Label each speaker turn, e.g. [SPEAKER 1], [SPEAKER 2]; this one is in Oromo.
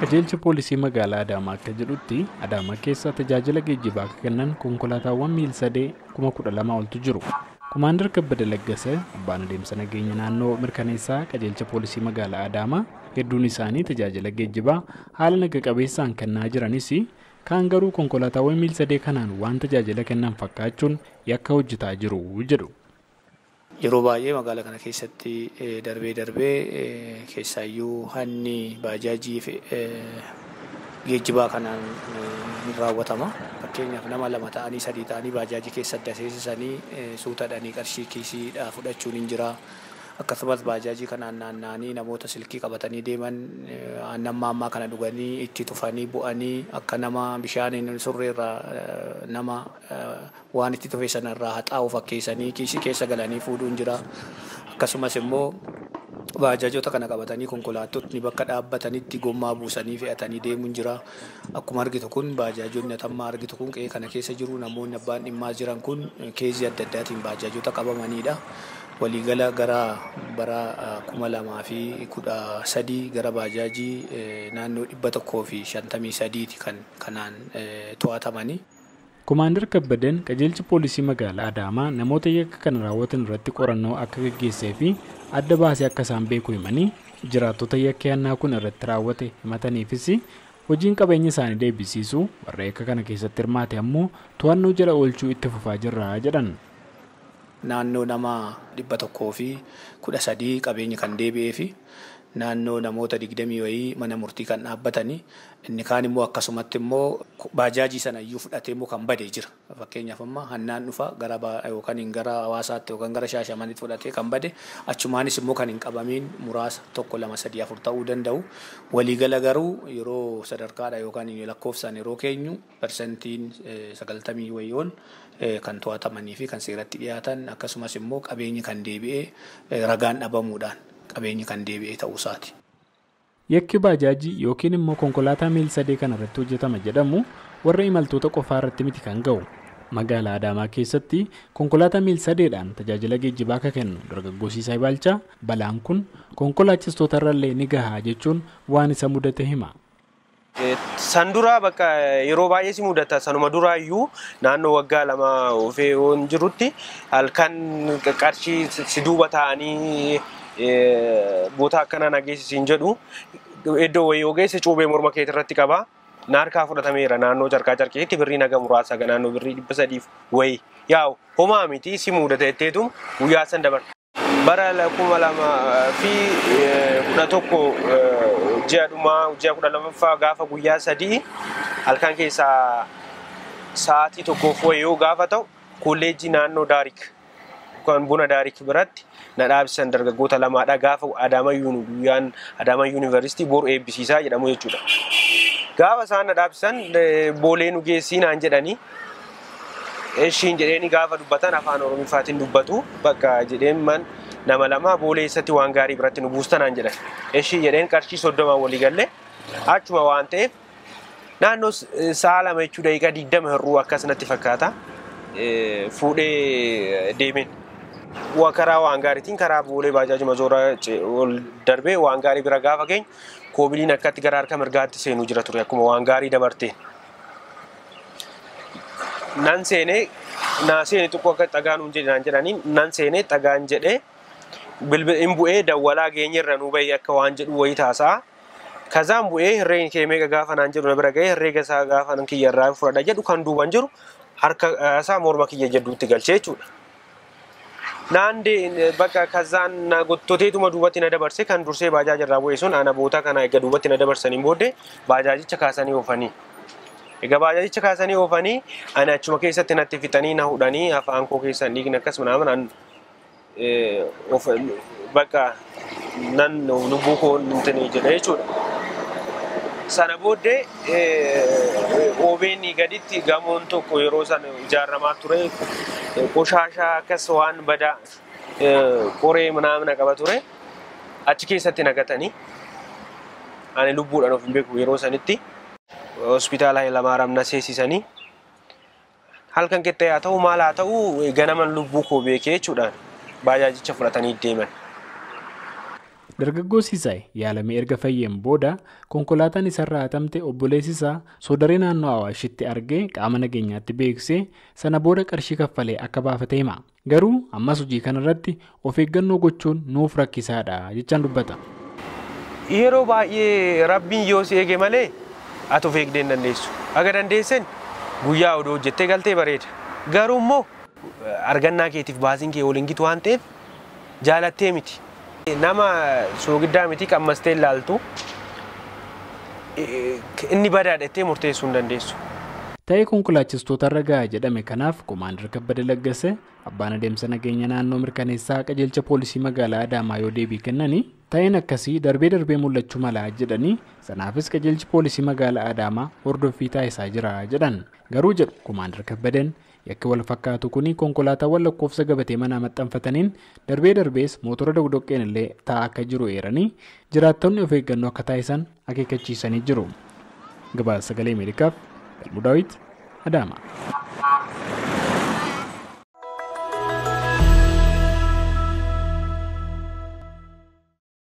[SPEAKER 1] Qajeelcha poolisii magaalaa Adaamaa akka jedhutti Adaamaa keessa tajaajila geejjibaa akka kennan konkolaataawwan miil-sadee 12,000 oltu jiru. Kumaandar Kabbada Laggasee abbaan adeemsa nageenya naannoo mirkaneessaa qajeelcha poolisii magaalaa Adaamaa hedduun isaanii tajaajila geejjibaa haala naga qabeessaan kennaa jiranis kaan garuu konkolaataawwan miil-sadee kanaan waan tajaajila kennan fakkaachuun yakka hojjetaa jiru jedhu.
[SPEAKER 2] Yeroo baay'ee magaalaa kana keessatti darbee keessaayyuu hanni baajaajii fi geejjibaa kanaan raawwatama. Fakkeenyaaf nama 2 ta'anii 3 ta'anii baajaajii keessatti aseesisanii suutadhanii qarshii kiisiidhaa fudhachuun hin jira. Akkasumas baajaajii kanaan naanna'anii namoota silkii qabatanii deeman aannan maammaa kana dhuganii itti tufanii bu'anii akka nama bishaan surreerraa nama waan itti tufe sanarraa haxaa'u fakkeessanii kiisii keessa galanii fuudhuun jira. Akkasumas immoo baajaajota kana qabatanii konkolaattonni bakka dhaabbatanitti gommaa buusanii fe'atanii deemuun jira. Akkuma argitu kun baajaajonni atammaa argitu kun qe'ee kana keessa jiru. Namoonni abbaan dhimmaa jiran kun keezii adda addaatiin baajaajota qabamanidha. Waliigala gara bara 2013 gara baajaajii naannoo 153 kanaan to'atamanii.
[SPEAKER 1] Kumaandar Kabbadeen qajeelchi poolisii magaalaa Adaamaa namoota yakka kana raawwatan irratti qorannoo akka gaggeessee fi adda baasee akka isaan beeku himanii jiraattota yakka yannaa kun irratti raawwate himataniifis hojiin qabeenya isaanii deebisiisuu warra yakka kana keessatti hirmaate ammoo to'annoo jala oolchuu itti fufaa jirra jedhan.
[SPEAKER 2] Naannoo nama 113 qabeenya kan deebi'ee fi naannoo namoota 20 wayii mana murtii kan dhaabbatanii inni kaan immoo akkasumatti immoo baajaajii sana iyyuu fudhatee immoo kan badee jira. Fakkeenyaaf amma hannaan dhufa gara yookaan gara Hawaasaatti yookaan gara Shaashamanitti fudhatee kan bade achumaanis immoo kan hin qabamiin muraasa 1, 2, 3, 4 ta'uu danda'u. Waliigala garuu yeroo sadarkaadha yookaan lakkoofsaan yeroo keenyu persentiin 90 wayiiwwan kan to'atamanii fi kan seeratti dhiyaatan akkasumas immoo qabeenyi kan deebi'ee ragaan dhabamuudhaan qabeenyi kan deebi'ee ta'uu isaati.
[SPEAKER 1] Yakki baajaajii yookiin immoo konkolaataa miil-sadee kana irratti hojjetama jedhamu warra imaltoota qofaa irratti miti kan ga'u. Magaalaa Adaamaa keessatti konkolaataa miil-sadeedhaan tajaajila geejjibaa akka kennu dargaggoo Siisaa Baalchaa balaan kun konkolaachistoota irrallee ni gahaa jechuun waan isa mudate hima.
[SPEAKER 3] San dura bakka yeroo baay'ee si mudata sanuma duraayyuu naannoo waggaa 2 ofee on jirutti halkan qarshii si duuba ta'anii boota akkana nageessisiin jedhu iddoo wayii ogeessa cuubee morma keetii irratti qaba. Naarkaa fudhatameera naannoo carqaa carqeetti birrii naga muraasa naannoo birrii 300 wayii yaa'u homaa miti si mudata jetteetu guyyaa san dabarta. Bara 2011 ji'a 12ffaa gaafa guyyaa 3 halkan keessaa sa'aatii tokkoof wayii gaafa ta'u kolleejjii naannoo Daarik kan buna Daarik biratti na dhaabsisan dargaggoota 2dha gaafa guyyaan Adaamaa Yuunivarsiitii boru eebbisiisaa jedhamu jechuudha. Gaafa isaan na dhaabsisan boolee nu geessii naan jedhanii ishiin jedheeni gaafa dubbatan afaan Oromiifaatiin dubbatu bakka jedheen nama 2 boolee isatti waan gaarii biratti nu buustanaan jedhan. Ishii jedheen qarshii 30 walii galle achuma waan ta'eef naannoo sa'a 2 jechuudha daqiiqaa 20 hir'uu akkasumatti fakkaata fuudhee deemeen. Karaa waan gaariitiin karaa boolee baajaajii mazoora ol darbee waan gaarii bira gaafa geenyu koobiliin akkatti gara harka mirgaatti seenuu jira ture akkuma waan gaarii dabarteen. Nan seenee naaseen xiqqoo akka xagaanuun jedhanii nan seenee xagaan jedhee bilbilin bu'ee dawwalaa geenyerra nu bahee akka waan jedhu wayii taasa'a. Kazaan bu'ee herreen kee meeqa gaafa naan jedhu na bira ga'ee herreega isaa gaafa nan kiyyarraa fudhadha jedhu kan duuban jiru harka isaa morma kiyya jedhuutti galchee jechuudha. Naandee bakka kazaan gottoteetuma duubatti na dabarse kan dursee baajaajarraa bu'ee sun ana boota kana egaa duubatti na dabarsaniin booddee baajaajicha kaasanii oofanii. Egaa baajaajicha kaasanii oofanii ani achuma keessatti natti fixanii na hudhanii afaan koo keessan dhiigni akkasuma bakka nan lubbuu koo nuti jedha jechuudha. Sana booddee OBN gaditti gamoon tokko yeroo sana ijaaramaa ture qoshashaa akkas waan badaa qoree manaamna qaba ture achi keessatti nagatanii ani lubbuudhaan of hin beeku yeroo sanitti hospitaala Hayilamaariyaam na seesisanii halkan qixxee haa ta'u maal haa ta'u ganaman lubbuu koo beekee jechuudhaan baajaajicha fudhatanii deeman.
[SPEAKER 1] Dargaggoo Sisaay yaalamee erga fayyeen booda konkolaataan isarraa hatamte obboleessi isaa soodaree naannoo Awaashitti argee qaama nageenyaatti beeksisee sana booda qarshii kaffalee akka baafate hima. Garuu ammas hojii kanarratti of eeggannoo gochuun nuuf rakkisaadha jechaan dubbata.
[SPEAKER 3] Yeroo baay'ee rabbiin yoo si eege malee ati of eegdee hin dandeessu. Aga dandeessan guyyaa odoo hojjettee galtee bareeda. Garuu immoo argannaa keetiif baasiin kee waliin gitu waan ta'eef jaalattee miti. Nama soogiddaa miti qammastee ilaaltu inni badaadhattee murteessuu hin dandeessu.
[SPEAKER 1] Ta'ee konkolaachistoota irra gahaa jedhame kanaaf Komaander Kabbada Laggase abbaan adeemsa nageenya naannoo mirkaneessaa qajeelcha poolisii magaalaa Adaamaa yoo deebii kennanii ta'een akkasii darbee mul'achuu mala jedhanii sanaafis qajeelchi poolisii magaalaa Adaamaa hordoffii taasisaa jira jedhan. Garuu jedhu Komaander Kabbadeen yakki wal fakkaatu kuni konkolaataawwan lakkoofsa gabatee manaa maxxanfataniin darbees mootora dogdoqqeen illee taa'aa akka jiru eeranii jiraattonni of eeggannoo akka taasisan akeekkachiisanii jiru. Gabaasa Sagalee Ameerikaaf Galmuu Daawit Adaamaa.